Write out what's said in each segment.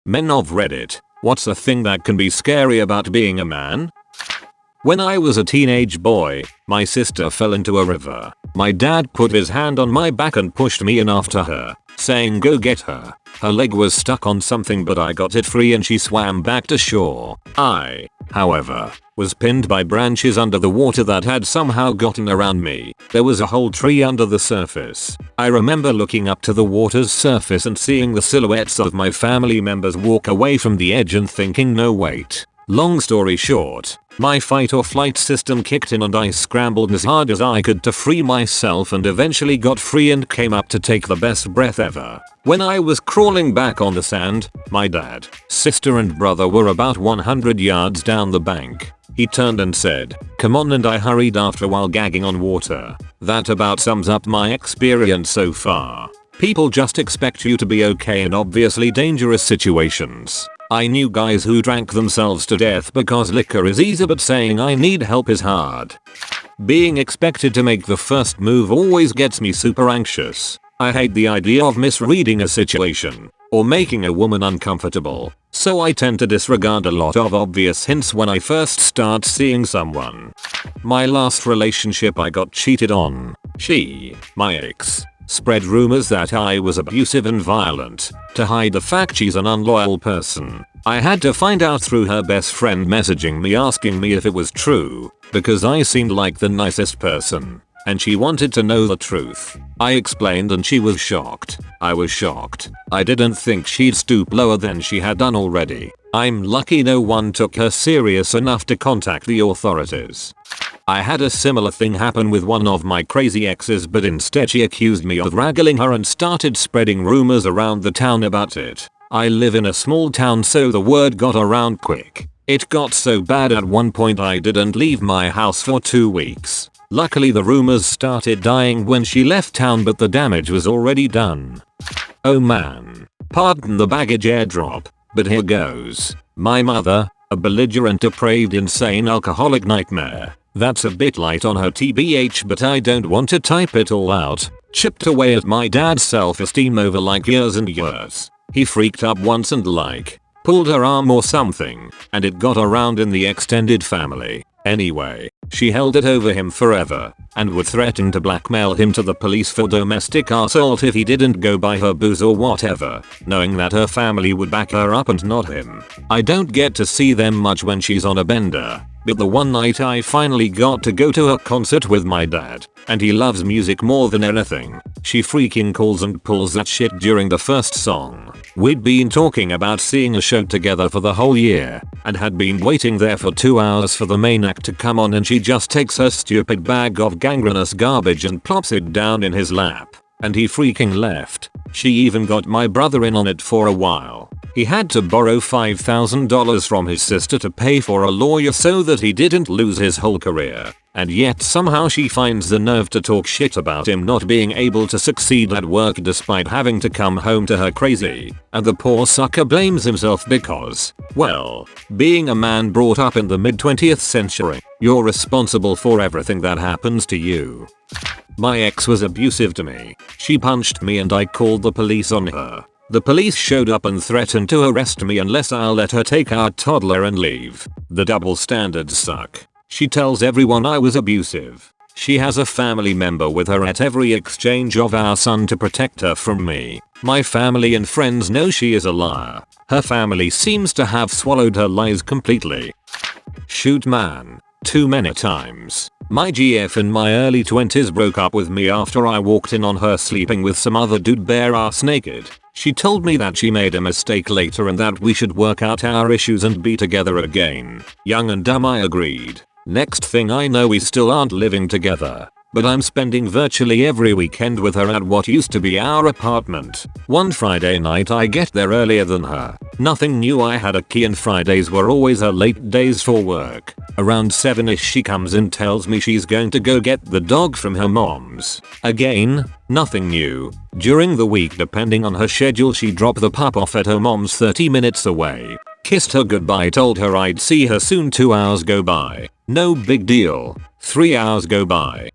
Men of Reddit, what's a thing that can be scary about being a man? When I was a teenage boy, my sister fell into a river. My dad put his hand on my back and pushed me in after her, saying go get her. Her leg was stuck on something but I got it free and she swam back to shore. I, however, was pinned by branches under the water that had somehow gotten around me. There was a whole tree under the surface. I remember looking up to the water's surface and seeing the silhouettes of my family members walk away from the edge and thinking no wait. Long story short, my fight or flight system kicked in and I scrambled as hard as I could to free myself and eventually got free and came up to take the best breath ever. When I was crawling back on the sand, my dad, sister and brother were about 100 yards down the bank. He turned and said, "Come on," and I hurried after while gagging on water. That about sums up my experience so far. People just expect you to be okay in obviously dangerous situations. I knew guys who drank themselves to death because liquor is easy but saying I need help is hard. Being expected to make the first move always gets me super anxious. I hate the idea of misreading a situation or making a woman uncomfortable, so I tend to disregard a lot of obvious hints when I first start seeing someone. My last relationship I got cheated on. She, my ex, spread rumors that I was abusive and violent. To hide the fact she's an unloyal person, I had to find out through her best friend messaging me asking me if it was true, because I seemed like the nicest person, and she wanted to know the truth. I explained and she was shocked. I was shocked. I didn't think she'd stoop lower than she had done already. I'm lucky no one took her serious enough to contact the authorities. I had a similar thing happen with one of my crazy exes, but instead she accused me of wrangling her and started spreading rumors around the town about it. I live in a small town so the word got around quick. It got so bad at one point I didn't leave my house for 2 weeks. Luckily the rumors started dying when she left town, but the damage was already done. Oh man. Pardon the baggage airdrop, but here goes. My mother, a belligerent, depraved, insane alcoholic nightmare. That's a bit light on her TBH, but I don't want to type it all out. Chipped away at my dad's self-esteem over like years and years. He freaked up once and pulled her arm or something, and it got around in the extended family. Anyway, she held it over him forever and would threaten to blackmail him to the police for domestic assault if he didn't go buy her booze or whatever, knowing that her family would back her up and not him. I don't get to see them much when she's on a bender, but the one night I finally got to go to a concert with my dad, and he loves music more than anything, she freaking calls and pulls that shit during the first song. We'd been talking about seeing a show together for the whole year, and had been waiting there for 2 hours for the main act to come on, and she just takes her stupid bag of gangrenous garbage and plops it down in his lap. And he freaking left. She even got my brother in on it for a while. He had to borrow $5,000 from his sister to pay for a lawyer so that he didn't lose his whole career. And yet somehow she finds the nerve to talk shit about him not being able to succeed at work despite having to come home to her crazy. And the poor sucker blames himself because, well, being a man brought up in the mid-20th century, you're responsible for everything that happens to you. My ex was abusive to me. She punched me and I called the police on her. The police showed up and threatened to arrest me unless I'll let her take our toddler and leave. The double standards suck. She tells everyone I was abusive. She has a family member with her at every exchange of our son to protect her from me. My family and friends know she is a liar. Her family seems to have swallowed her lies completely. Shoot man. Too many times. My GF in my early 20s broke up with me after I walked in on her sleeping with some other dude bare ass naked. She told me that she made a mistake later and that we should work out our issues and be together again. Young and dumb, I agreed. Next thing I know we still aren't living together, but I'm spending virtually every weekend with her at what used to be our apartment. One Friday night I get there earlier than her. Nothing new, I had a key and Fridays were always her late days for work. Around 7ish she comes and tells me she's going to go get the dog from her mom's. Again, nothing new. During the week depending on her schedule she dropped the pup off at her mom's 30 minutes away. Kissed her goodbye, told her I'd see her soon. 2 hours go by. No big deal. 3 hours go by.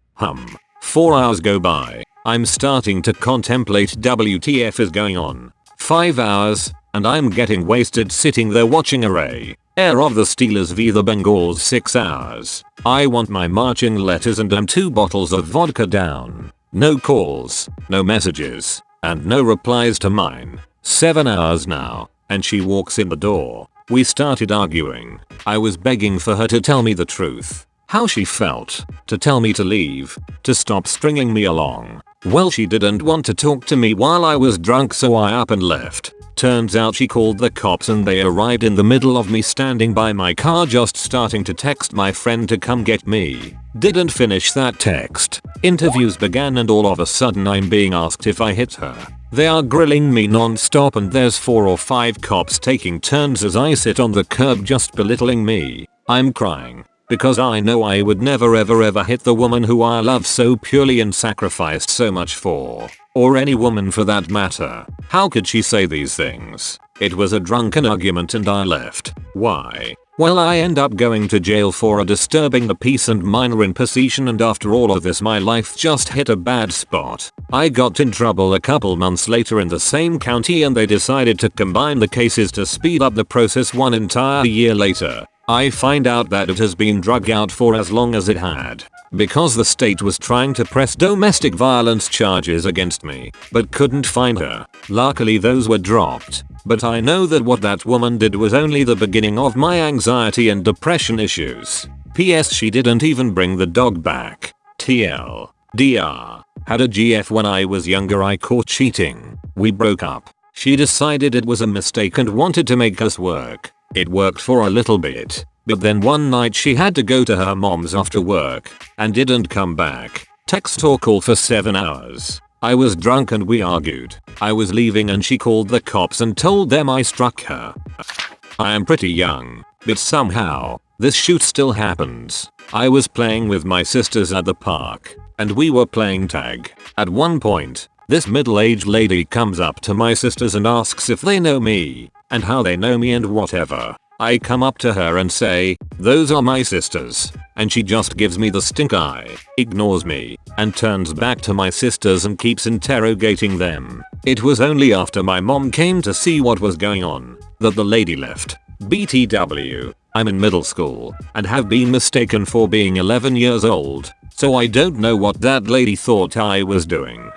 4 hours go by. I'm starting to contemplate WTF is going on. 5 hours. and I'm getting wasted sitting there watching Air of the Steelers v the Bengals 6 hours. I want my marching letters and 2 bottles of vodka down. No calls, no messages, and no replies to mine. 7 hours now, and she walks in the door. We started arguing. I was begging for her to tell me the truth. How she felt, to tell me to leave, to stop stringing me along. Well, she didn't want to talk to me while I was drunk, so I up and left. Turns out she called the cops and they arrived in the middle of me standing by my car just starting to text my friend to come get me. Didn't finish that text. Interviews began and all of a sudden I'm being asked if I hit her. They are grilling me non-stop and there's 4 or 5 cops taking turns as I sit on the curb just belittling me. I'm crying. Because I know I would never ever hit the woman who I love so purely and sacrificed so much for. Or any woman for that matter. How could she say these things? It was a drunken argument and I left. Why? Well, I end up going to jail for disturbing the peace and minor imposition, and after all of this my life just hit a bad spot. I got in trouble a couple months later in the same county and they decided to combine the cases to speed up the process. 1 entire year later, I find out that it has been drug out for as long as it had. Because the state was trying to press domestic violence charges against me, but couldn't find her. Luckily those were dropped. But I know that what that woman did was only the beginning of my anxiety and depression issues. PS, she didn't even bring the dog back. TL. DR. Had a GF when I was younger I caught cheating. We broke up. She decided it was a mistake and wanted to make us work. It worked for a little bit. But then one night she had to go to her mom's after work and didn't come back. Text or call for 7 hours. I was drunk and we argued. I was leaving and she called the cops and told them I struck her. I am pretty young, but somehow, this shoot still happens. I was playing with my sisters at the park, and we were playing tag. At one point, this middle-aged lady comes up to my sisters and asks if they know me, and how they know me and whatever. I come up to her and say, "Those are my sisters," and she just gives me the stink eye, ignores me, and turns back to my sisters and keeps interrogating them. It was only after my mom came to see what was going on that the lady left. BTW, I'm in middle school and have been mistaken for being 11 years old, so I don't know what that lady thought I was doing.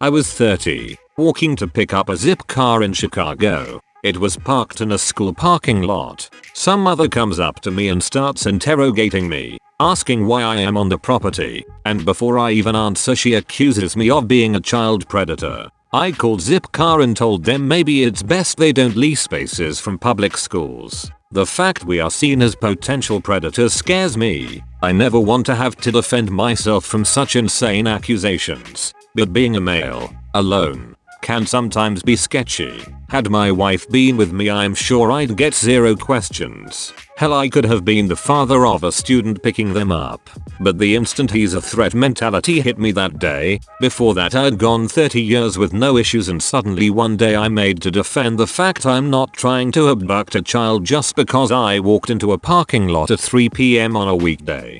I was 30, walking to pick up a zip car in Chicago. It was parked in a school parking lot. Some mother comes up to me and starts interrogating me, asking why I am on the property, and before I even answer she accuses me of being a child predator. I called Zipcar and told them maybe it's best they don't lease spaces from public schools. The fact we are seen as potential predators scares me. I never want to have to defend myself from such insane accusations. But being a male, alone, can sometimes be sketchy. Had my wife been with me I'm sure I'd get 0 questions. Hell, I could have been the father of a student picking them up. But the instant he's a threat mentality hit me that day. Before that I'd gone 30 years with no issues, and suddenly one day I'm made to defend the fact I'm not trying to abduct a child just because I walked into a parking lot at 3 PM on a weekday.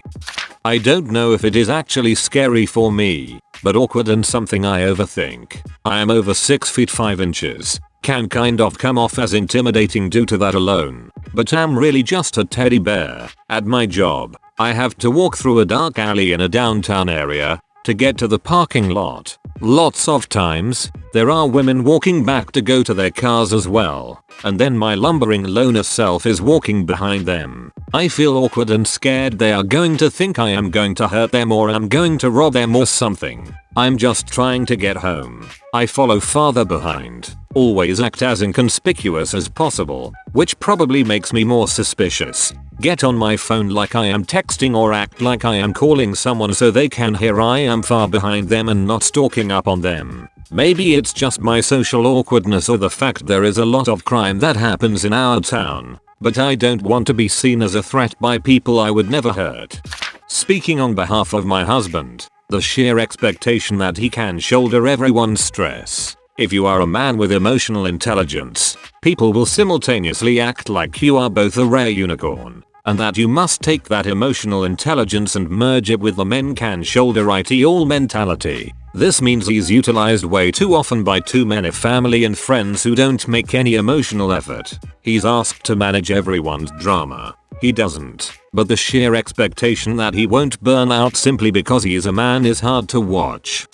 I don't know if it is actually scary for me, but awkward and something I overthink. I am over 6 feet 5 inches. Can kind of come off as intimidating due to that alone, but I'm really just a teddy bear. At my job, I have to walk through a dark alley in a downtown area to get to the parking lot. Lots of times, there are women walking back to go to their cars as well, and then my lumbering loner self is walking behind them. I feel awkward and scared they are going to think I am going to hurt them or I'm going to rob them or something. I'm just trying to get home. I follow farther behind. Always act as inconspicuous as possible, which probably makes me more suspicious. Get on my phone like I am texting or act like I am calling someone so they can hear I am far behind them and not stalking up on them. Maybe it's just my social awkwardness or the fact there is a lot of crime that happens in our town, but I don't want to be seen as a threat by people I would never hurt. Speaking on behalf of my husband, the sheer expectation that he can shoulder everyone's stress. If you are a man with emotional intelligence, people will simultaneously act like you are both a rare unicorn. and that you must take that emotional intelligence and merge it with the men can shoulder it all mentality. This means he's utilized way too often by too many family and friends who don't make any emotional effort. He's asked to manage everyone's drama. He doesn't, but the sheer expectation that he won't burn out simply because he is a man is hard to watch.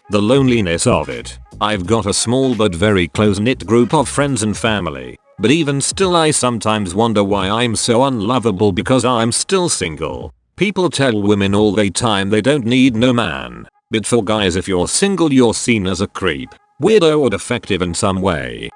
The loneliness of it. I've got a small but very close-knit group of friends and family, but even still I sometimes wonder why I'm so unlovable because I'm still single. People tell women all the time they don't need no man, but for guys if you're single you're seen as a creep, weirdo or defective in some way.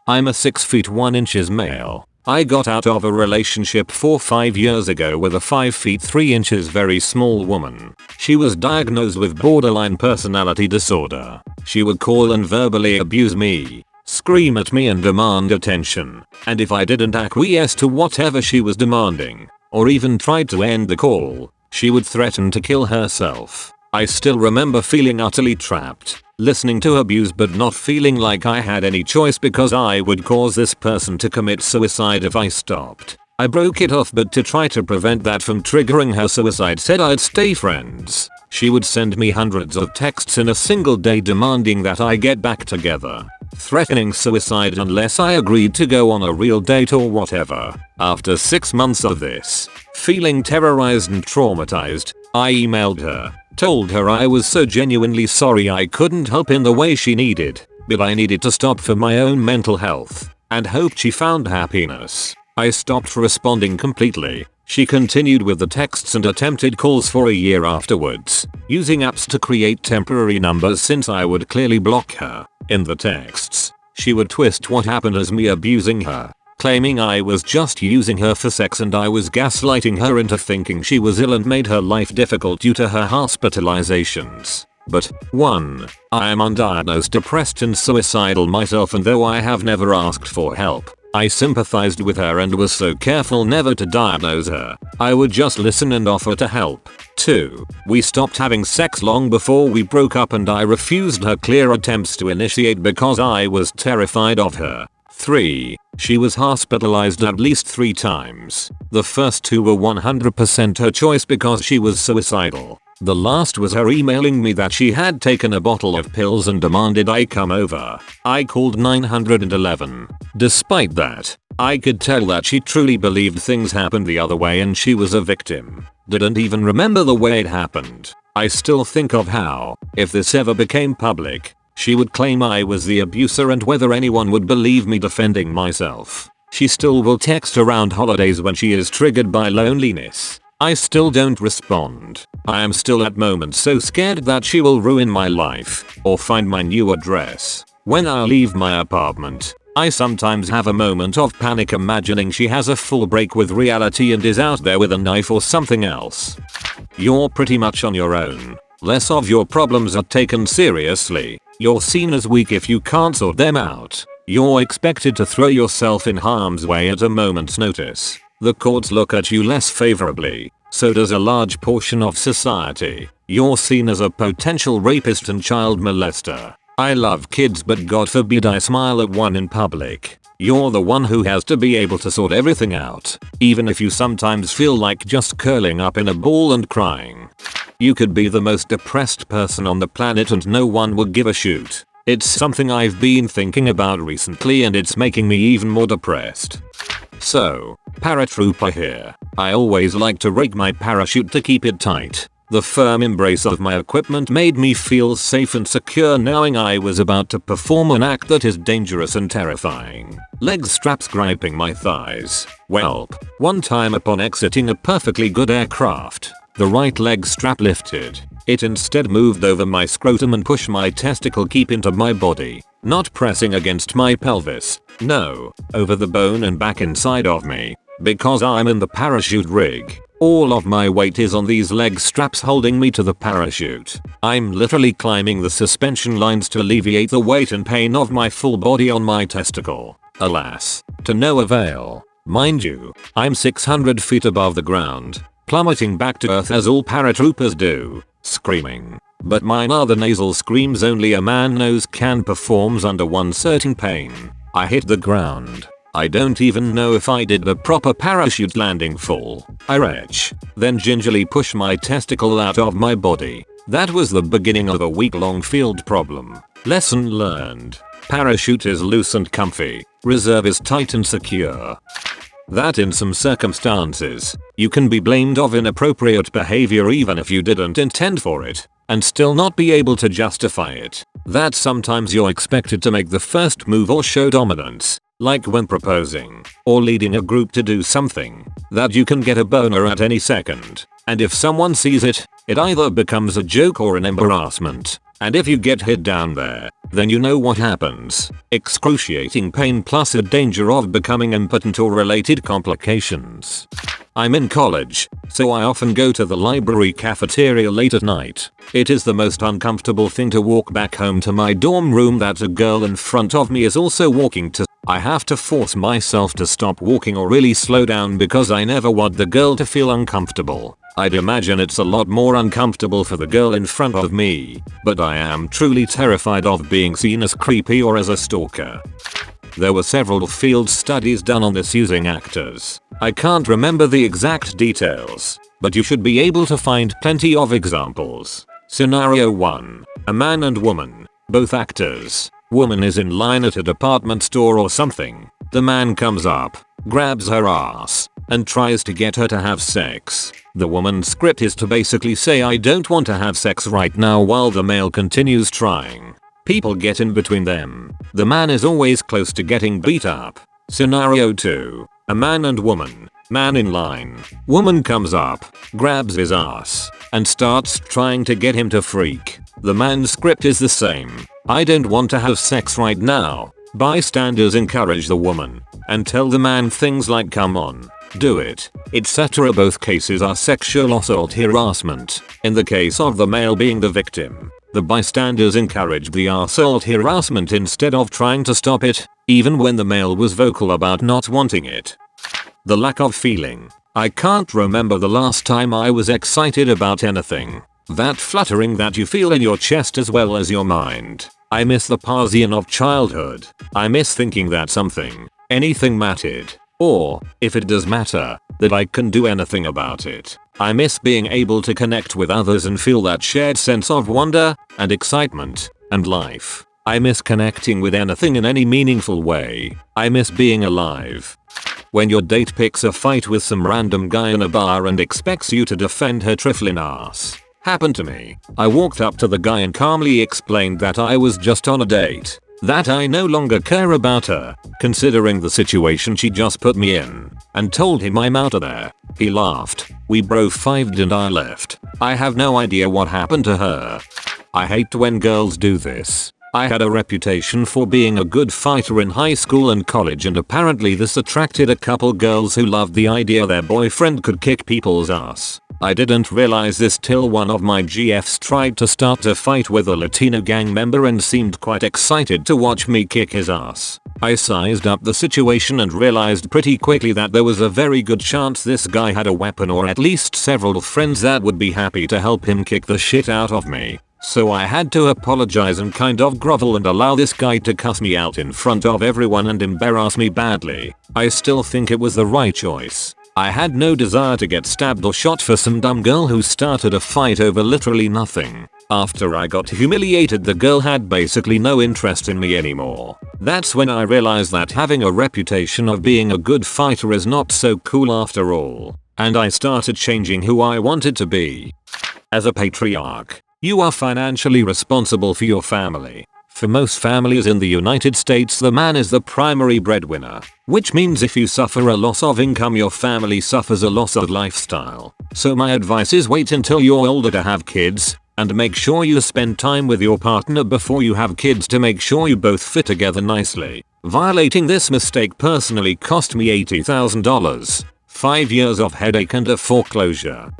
I'm a 6 feet 1 inches male. I got out of a relationship 4-5 years ago with a 5 feet 3 inches very small woman. She was diagnosed with borderline personality disorder. She would call and verbally abuse me, scream at me and demand attention, and if I didn't acquiesce to whatever she was demanding, or even tried to end the call, she would threaten to kill herself. I still remember feeling utterly trapped, listening to abuse but not feeling like I had any choice because I would cause this person to commit suicide if I stopped. I broke it off, but to try to prevent that from triggering her suicide said I'd stay friends. She would send me hundreds of texts in a single day demanding that I get back together, threatening suicide unless I agreed to go on a real date or whatever. After 6 months of this, feeling terrorized and traumatized, I emailed her, told her I was so genuinely sorry I couldn't help in the way she needed, but I needed to stop for my own mental health, and hoped she found happiness. I stopped responding completely. She continued with the texts and attempted calls for a year afterwards, using apps to create temporary numbers since I would clearly block her. In the texts, she would twist what happened as me abusing her, claiming I was just using her for sex and I was gaslighting her into thinking she was ill and made her life difficult due to her hospitalizations. But 1. I am undiagnosed depressed and suicidal myself, and though I have never asked for help, I sympathized with her and was so careful never to diagnose her. I would just listen and offer to help. 2. We stopped having sex long before we broke up and I refused her clear attempts to initiate because I was terrified of her. 3. She was hospitalized at least 3 times. The first 2 were 100% her choice because she was suicidal. The last was her emailing me that she had taken a bottle of pills and demanded I come over. I called 911. Despite that, I could tell that she truly believed things happened the other way and she was a victim. Didn't even remember the way it happened. I still think of how, if this ever became public, she would claim I was the abuser and whether anyone would believe me defending myself. She still will text around holidays when she is triggered by loneliness. I still don't respond. I am still at moments so scared that she will ruin my life or find my new address. When I leave my apartment, I sometimes have a moment of panic imagining she has a full break with reality and is out there with a knife or something else. You're pretty much on your own. Less of your problems are taken seriously. You're seen as weak if you can't sort them out. You're expected to throw yourself in harm's way at a moment's notice. The courts look at you less favorably. So does a large portion of society. You're seen as a potential rapist and child molester. I love kids, but God forbid I smile at one in public. You're the one who has to be able to sort everything out, even if you sometimes feel like just curling up in a ball and crying. You could be the most depressed person on the planet and no one would give a shoot. It's something I've been thinking about recently and it's making me even more depressed. So, paratrooper here. I always like to rake my parachute to keep it tight. The firm embrace of my equipment made me feel safe and secure knowing I was about to perform an act that is dangerous and terrifying. Leg straps griping my thighs. Welp. One time upon exiting a perfectly good aircraft, the right leg strap lifted. It instead moved over my scrotum and pushed my testicle deep into my body, not pressing against my pelvis. No, over the bone and back inside of me. Because I'm in the parachute rig, all of my weight is on these leg straps holding me to the parachute. I'm literally climbing the suspension lines to alleviate the weight and pain of my full body on my testicle. Alas, to no avail. Mind you, I'm 600 feet above the ground, plummeting back to earth as all paratroopers do, screaming. But mine are the nasal screams only a man knows can performs under one certain pain. I hit the ground, I don't even know if I did the proper parachute landing fall. I retch, then gingerly push my testicle out of my body. That was the beginning of a week-long field problem. Lesson learned. Parachute is loose and comfy. Reserve is tight and secure. That in some circumstances, you can be blamed of inappropriate behavior even if you didn't intend for it, and still not be able to justify it. That sometimes you're expected to make the first move or show dominance, like when proposing, or leading a group to do something, that you can get a boner at any second. And if someone sees it, it either becomes a joke or an embarrassment. And if you get hit down there, then you know what happens. Excruciating pain plus a danger of becoming impotent or related complications. I'm in college, so I often go to the library cafeteria late at night. It is the most uncomfortable thing to walk back home to my dorm room that a girl in front of me is also walking to. I have to force myself to stop walking or really slow down because I never want the girl to feel uncomfortable. I'd imagine it's a lot more uncomfortable for the girl in front of me, but I am truly terrified of being seen as creepy or as a stalker. There were several field studies done on this using actors. I can't remember the exact details, but you should be able to find plenty of examples. Scenario 1. A man and woman, both actors. Woman is in line at a department store or something. The man comes up, grabs her ass, and tries to get her to have sex. The woman's script is to basically say I don't want to have sex right now while the male continues trying. People get in between them. The man is always close to getting beat up. Scenario 2. A man and woman. Man in line. Woman comes up, grabs his ass, and starts trying to get him to freak. The man's script is the same. I don't want to have sex right now. Bystanders encourage the woman and tell the man things like come on, do it, etc. Both cases are sexual assault harassment. In the case of the male being the victim, the bystanders encouraged the assault harassment instead of trying to stop it, even when the male was vocal about not wanting it. The lack of feeling. I can't remember the last time I was excited about anything. That fluttering that you feel in your chest as well as your mind. I miss the Parsian of childhood. I miss thinking that something, anything mattered. Or, if it does matter, that I can do anything about it. I miss being able to connect with others and feel that shared sense of wonder, and excitement, and life. I miss connecting with anything in any meaningful way. I miss being alive. When your date picks a fight with some random guy in a bar and expects you to defend her trifling ass. Happened to me. I walked up to the guy and calmly explained that I was just on a date. That I no longer care about her, considering the situation she just put me in, and told him I'm out of there. He laughed, we bro-fived and I left. I have no idea what happened to her. I hate when girls do this. I had a reputation for being a good fighter in high school and college, and apparently this attracted a couple girls who loved the idea their boyfriend could kick people's ass. I didn't realize this till one of my GFs tried to start a fight with a Latino gang member and seemed quite excited to watch me kick his ass. I sized up the situation and realized pretty quickly that there was a very good chance this guy had a weapon or at least several friends that would be happy to help him kick the shit out of me. So I had to apologize and kind of grovel and allow this guy to cuss me out in front of everyone and embarrass me badly. I still think it was the right choice. I had no desire to get stabbed or shot for some dumb girl who started a fight over literally nothing. After I got humiliated, the girl had basically no interest in me anymore. That's when I realized that having a reputation of being a good fighter is not so cool after all. And I started changing who I wanted to be. As a patriarch, you are financially responsible for your family. For most families in the United States, the man is the primary breadwinner, which means if you suffer a loss of income, your family suffers a loss of lifestyle. So my advice is wait until you're older to have kids, and make sure you spend time with your partner before you have kids to make sure you both fit together nicely. Violating this mistake personally cost me $80,000, 5 years of headache and a foreclosure.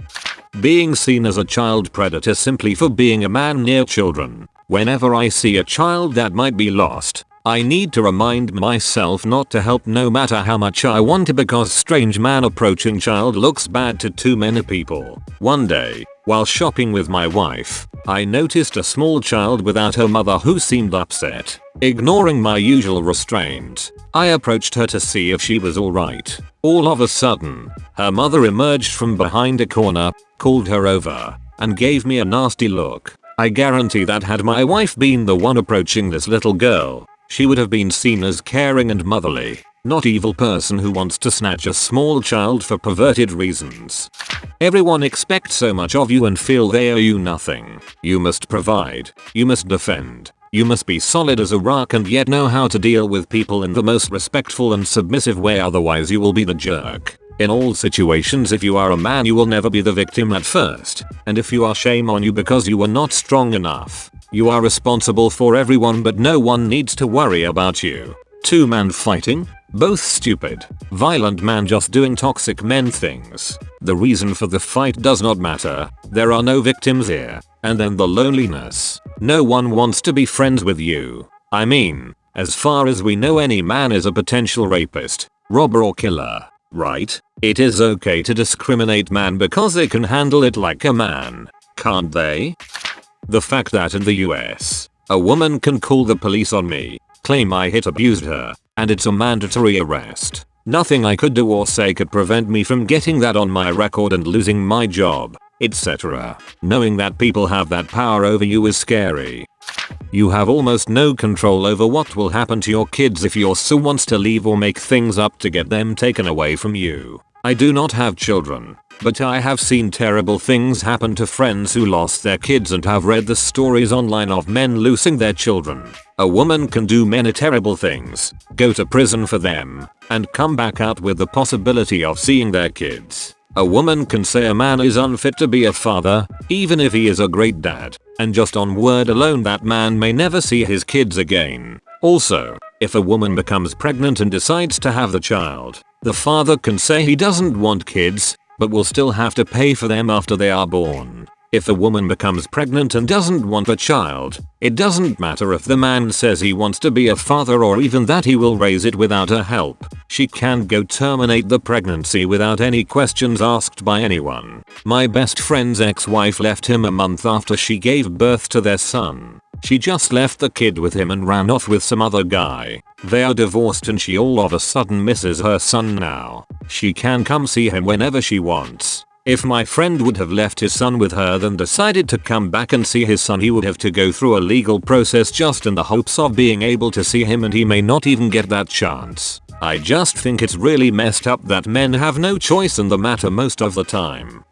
Being seen as a child predator simply for being a man near children. Whenever I see a child that might be lost, I need to remind myself not to help no matter how much I want to, because strange man approaching child looks bad to too many people. One day, While shopping with my wife, I noticed a small child without her mother who seemed upset. Ignoring my usual restraint, I approached her to see if she was alright. All of a sudden, her mother emerged from behind a corner, called her over, and gave me a nasty look. I guarantee that had my wife been the one approaching this little girl, she would have been seen as caring and motherly, not evil person who wants to snatch a small child for perverted reasons. Everyone expects so much of you and feel they owe you nothing. You must provide. You must defend. You must be solid as a rock and yet know how to deal with people in the most respectful and submissive way, otherwise you will be the jerk. In all situations, if you are a man, you will never be the victim at first. And if you are, shame on you because you were not strong enough. You are responsible for everyone, but no one needs to worry about you. Two men fighting? Both stupid. Violent man just doing toxic men things. The reason for the fight does not matter. There are no victims here. And then the loneliness. No one wants to be friends with you. I mean, as far as we know, any man is a potential rapist, robber or killer, right? It is okay to discriminate man because they can handle it like a man, can't they? The fact that in the US, a woman can call the police on me, claim I abused her, and it's a mandatory arrest. Nothing I could do or say could prevent me from getting that on my record and losing my job, etc. Knowing that people have that power over you is scary. You have almost no control over what will happen to your kids if your son wants to leave or make things up to get them taken away from you. I do not have children, but I have seen terrible things happen to friends who lost their kids and have read the stories online of men losing their children. A woman can do many terrible things, go to prison for them, and come back out with the possibility of seeing their kids. A woman can say a man is unfit to be a father, even if he is a great dad, and just on word alone that man may never see his kids again. Also, if a woman becomes pregnant and decides to have the child, the father can say he doesn't want kids, but will still have to pay for them after they are born. If a woman becomes pregnant and doesn't want a child, it doesn't matter if the man says he wants to be a father or even that he will raise it without her help. She can go terminate the pregnancy without any questions asked by anyone. My best friend's ex-wife left him a month after she gave birth to their son. She just left the kid with him and ran off with some other guy. They are divorced and she all of a sudden misses her son now. She can come see him whenever she wants. If my friend would have left his son with her then decided to come back and see his son, he would have to go through a legal process just in the hopes of being able to see him, and he may not even get that chance. I just think it's really messed up that men have no choice in the matter most of the time.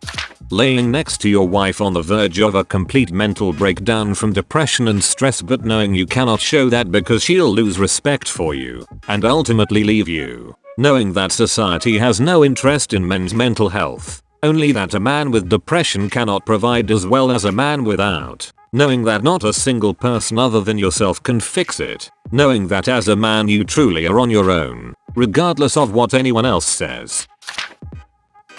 Laying next to your wife on the verge of a complete mental breakdown from depression and stress, but knowing you cannot show that because she'll lose respect for you and ultimately leave you. Knowing that society has no interest in men's mental health. Only that a man with depression cannot provide as well as a man without. Knowing that not a single person other than yourself can fix it. Knowing that as a man you truly are on your own, regardless of what anyone else says.